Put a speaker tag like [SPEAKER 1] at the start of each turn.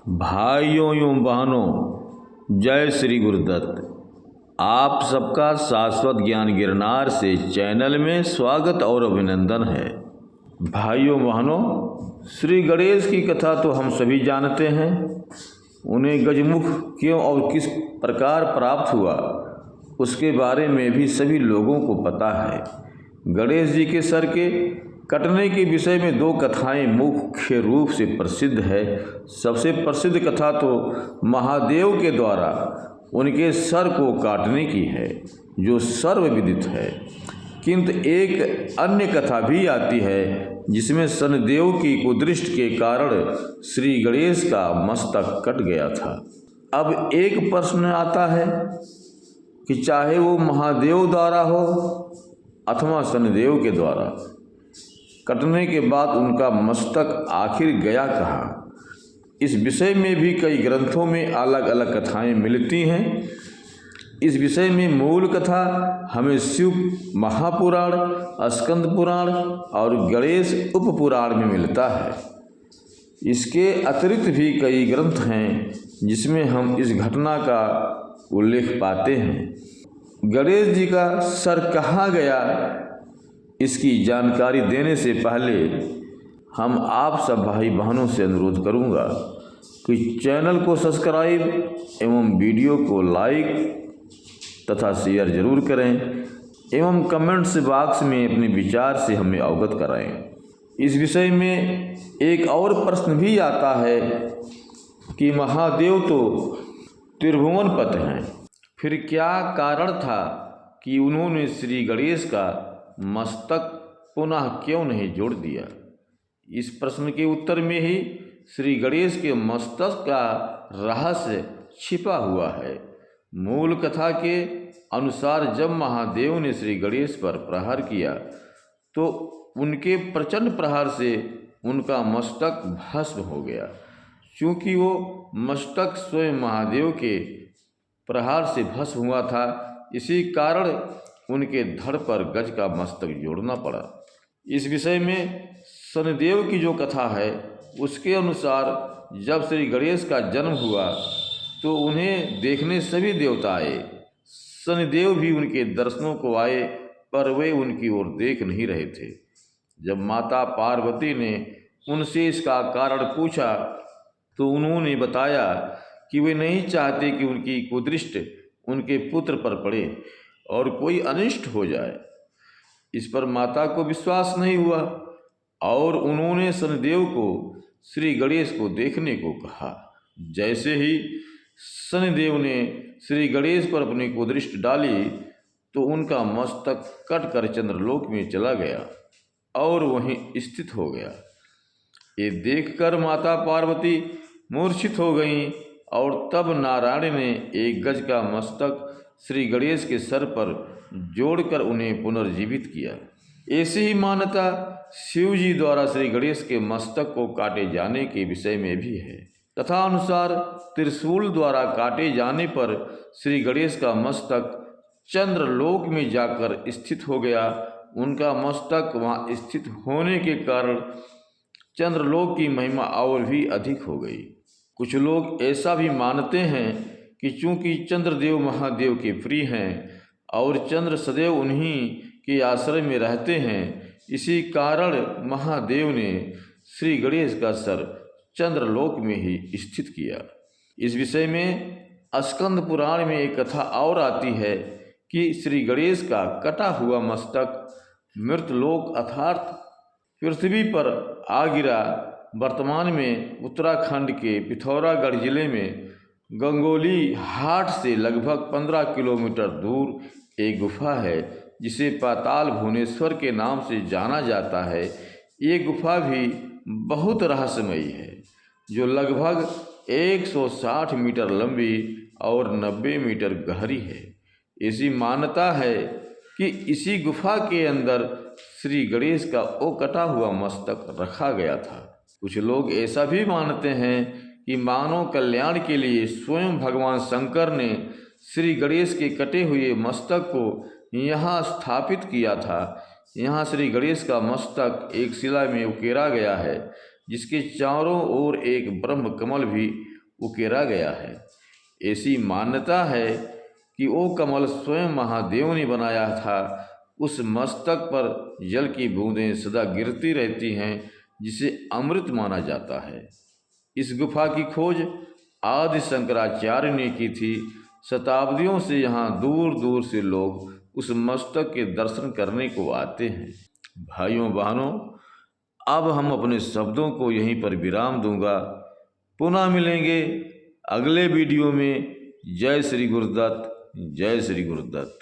[SPEAKER 1] भाइयों एवं बहनों, जय श्री गुरुदत्त। आप सबका शाश्वत ज्ञान गिरनार से चैनल में स्वागत और अभिनंदन है। भाइयों बहनों, श्री गणेश की कथा तो हम सभी जानते हैं। उन्हें गजमुख क्यों और किस प्रकार प्राप्त हुआ, उसके बारे में भी सभी लोगों को पता है। गणेश जी के सर के कटने के विषय में दो कथाएं मुख्य रूप से प्रसिद्ध है। सबसे प्रसिद्ध कथा तो महादेव के द्वारा उनके सर को काटने की है, जो सर्वविदित है। किंतु एक अन्य कथा भी आती है जिसमें शनिदेव की कुदृष्टि के कारण श्री गणेश का मस्तक कट गया था। अब एक प्रश्न आता है कि चाहे वो महादेव द्वारा हो अथवा शनिदेव के द्वारा, कटने के बाद उनका मस्तक आखिर गया कहाँ? इस विषय में भी कई ग्रंथों में अलग अलग कथाएं मिलती हैं। इस विषय में मूल कथा हमें शिव महापुराण, स्कंद पुराण और गणेश उपपुराण में मिलता है। इसके अतिरिक्त भी कई ग्रंथ हैं जिसमें हम इस घटना का उल्लेख पाते हैं। गणेश जी का सर कहाँ गया, इसकी जानकारी देने से पहले हम आप सब भाई बहनों से अनुरोध करूंगा कि चैनल को सब्सक्राइब एवं वीडियो को लाइक तथा शेयर जरूर करें एवं कमेंट्स बॉक्स में अपने विचार से हमें अवगत कराएं। इस विषय में एक और प्रश्न भी आता है कि महादेव तो त्रिभुवन पति हैं, फिर क्या कारण था कि उन्होंने श्री गणेश का मस्तक पुनः क्यों नहीं जोड़ दिया? इस प्रश्न के उत्तर में ही श्री गणेश के मस्तक का रहस्य छिपा हुआ है। मूल कथा के अनुसार जब महादेव ने श्री गणेश पर प्रहार किया तो उनके प्रचंड प्रहार से उनका मस्तक भस्म हो गया। चूँकि वो मस्तक स्वयं महादेव के प्रहार से भस्म हुआ था, इसी कारण उनके धड़ पर गज का मस्तक जोड़ना पड़ा। इस विषय में शनिदेव की जो कथा है उसके अनुसार जब श्री गणेश का जन्म हुआ तो उन्हें देखने सभी देवता आए। शनिदेव भी उनके दर्शनों को आए, पर वे उनकी ओर देख नहीं रहे थे। जब माता पार्वती ने उनसे इसका कारण पूछा तो उन्होंने बताया कि वे नहीं चाहते कि उनकी कुदृष्टि उनके पुत्र पर पड़े और कोई अनिष्ट हो जाए। इस पर माता को विश्वास नहीं हुआ और उन्होंने शनिदेव को श्री गणेश को देखने को कहा। जैसे ही शनिदेव ने श्री गणेश पर अपनी कुदृष्टि डाली तो उनका मस्तक कटकर चंद्रलोक में चला गया और वहीं स्थित हो गया। ये देखकर माता पार्वती मूर्छित हो गईं और तब नारायण ने एक गज का मस्तक श्री गणेश के सर पर जोड़कर उन्हें पुनर्जीवित किया। ऐसी ही मान्यता शिव जी द्वारा श्री गणेश के मस्तक को काटे जाने के विषय में भी है। कथा अनुसार त्रिशूल द्वारा काटे जाने पर श्री गणेश का मस्तक चंद्रलोक में जाकर स्थित हो गया। उनका मस्तक वहाँ स्थित होने के कारण चंद्रलोक की महिमा और भी अधिक हो गई। कुछ लोग ऐसा भी मानते हैं कि चूँकि चंद्रदेव महादेव के प्रिय हैं और चंद्र सदैव उन्हीं के आश्रय में रहते हैं, इसी कारण महादेव ने श्री गणेश का सर चंद्रलोक में ही स्थित किया। इस विषय में स्कंद पुराण में एक कथा और आती है कि श्री गणेश का कटा हुआ मस्तक मृतलोक अर्थात पृथ्वी पर आ गिरा। वर्तमान में उत्तराखंड के पिथौरागढ़ जिले में गंगोली हाट से लगभग 15 किलोमीटर दूर एक गुफा है जिसे पाताल भुवनेश्वर के नाम से जाना जाता है। ये गुफा भी बहुत रहस्यमयी है, जो लगभग 160 मीटर लंबी और 90 मीटर गहरी है। ऐसी मान्यता है कि इसी गुफा के अंदर श्री गणेश का वो कटा हुआ मस्तक रखा गया था। कुछ लोग ऐसा भी मानते हैं कि मानव कल्याण के लिए स्वयं भगवान शंकर ने श्री गणेश के कटे हुए मस्तक को यहाँ स्थापित किया था। यहाँ श्री गणेश का मस्तक एक शिला में उकेरा गया है, जिसके चारों ओर एक ब्रह्म कमल भी उकेरा गया है। ऐसी मान्यता है कि वो कमल स्वयं महादेव ने बनाया था। उस मस्तक पर जल की बूंदें सदा गिरती रहती हैं, जिसे अमृत माना जाता है। इस गुफा की खोज आदि शंकराचार्य ने की थी। शताब्दियों से यहाँ दूर दूर से लोग उस मस्तक के दर्शन करने को आते हैं। भाइयों बहनों, अब हम अपने शब्दों को यहीं पर विराम दूंगा। पुनः मिलेंगे अगले वीडियो में। जय श्री गुरुदत्त, जय श्री गुरुदत्त।